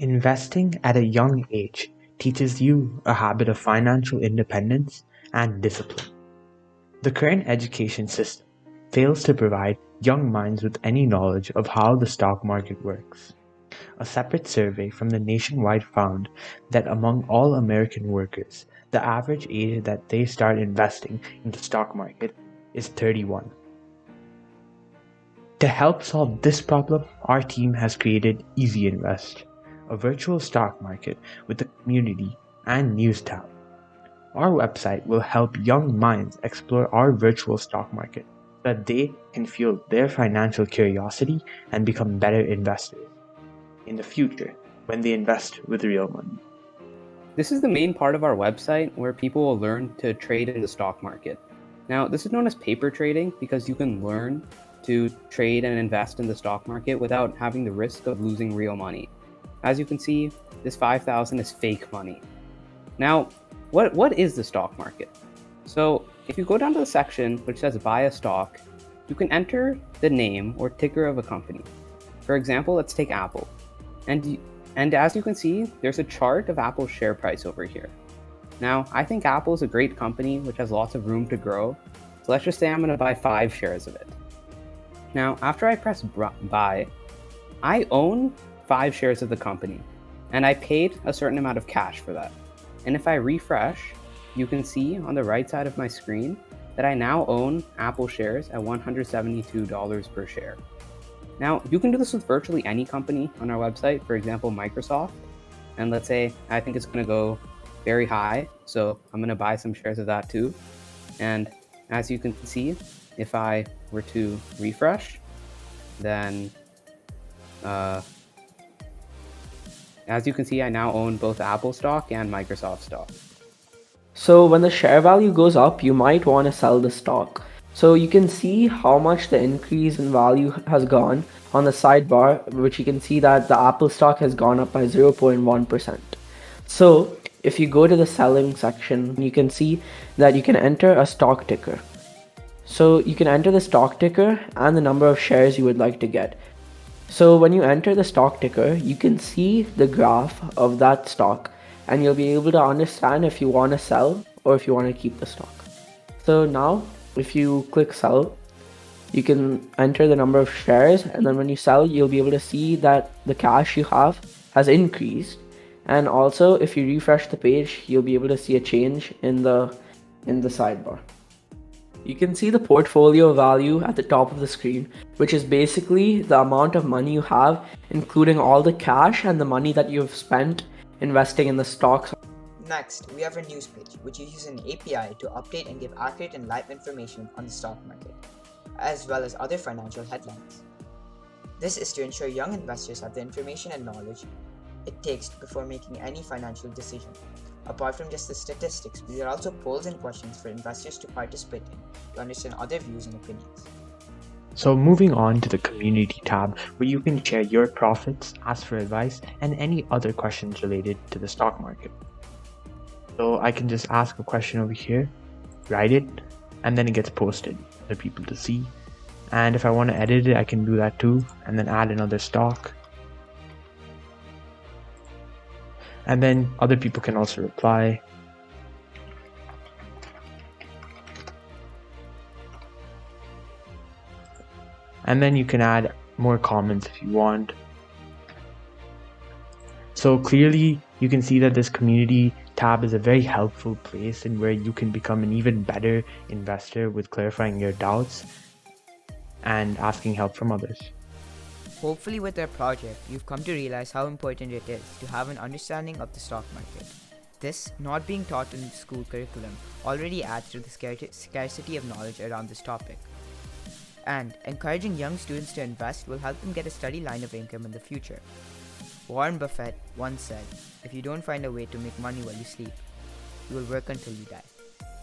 Investing at a young age teaches you a habit of financial independence and discipline. The current education system fails to provide young minds with any knowledge of how the stock market works. A separate survey from the Nationwide found that among all American workers, the average age that they start investing in the stock market is 31. To help solve this problem, our team has created Easy Invest, a virtual stock market with a community and news tab. Our website will help young minds explore our virtual stock market so that they can fuel their financial curiosity and become better investors in the future when they invest with real money. This is the main part of our website where people will learn to trade in the stock market. Now, this is known as paper trading because you can learn to trade and invest in the stock market without having the risk of losing real money. As you can see, this 5,000 is fake money. Now, what is the stock market? So if you go down to the section which says buy a stock, you can enter the name or ticker of a company. For example, let's take Apple. And as you can see, there's a chart of Apple's share price over here. Now, I think Apple is a great company which has lots of room to grow. So let's just say I'm going to buy 5 shares of it. Now, after I press buy, I own 5 shares of the company, and I paid a certain amount of cash for that. And if I refresh, you can see on the right side of my screen that I now own Apple shares at $172 per share. Now, you can do this with virtually any company on our website, for example, Microsoft. And let's say I think it's going to go very high, so I'm going to buy some shares of that too. And as you can see, if I were to refresh, then as you can see, I now own both Apple stock and Microsoft stock. So when the share value goes up, you might want to sell the stock. So you can see how much the increase in value has gone on the sidebar, which you can see that the Apple stock has gone up by 0.1%. So if you go to the selling section, you can see that you can enter a stock ticker. So you can enter the stock ticker and the number of shares you would like to get. So when you enter the stock ticker, you can see the graph of that stock and you'll be able to understand if you want to sell or if you want to keep the stock. So now if you click sell, you can enter the number of shares, and then when you sell, you'll be able to see that the cash you have has increased. And also if you refresh the page, you'll be able to see a change in the sidebar. You can see the portfolio value at the top of the screen, which is basically the amount of money you have, including all the cash and the money that you've spent investing in the stocks. Next, we have a news page, which uses an API to update and give accurate and live information on the stock market, as well as other financial headlines. This is to ensure young investors have the information and knowledge it takes before making any financial decision. Apart from just the statistics, there are also polls and questions for investors to participate in to understand other views and opinions. So moving on to the community tab where you can share your profits, ask for advice, and any other questions related to the stock market. So I can just ask a question over here, write it, and then it gets posted for people to see. And if I want to edit it, I can do that too, and then add another stock. And then other people can also reply. And then you can add more comments if you want. So clearly you can see that this community tab is a very helpful place and where you can become an even better investor with clarifying your doubts and asking help from others. Hopefully with our project, you've come to realize how important it is to have an understanding of the stock market. This, not being taught in the school curriculum, already adds to the scarcity of knowledge around this topic. And encouraging young students to invest will help them get a steady line of income in the future. Warren Buffett once said, "If you don't find a way to make money while you sleep, you will work until you die."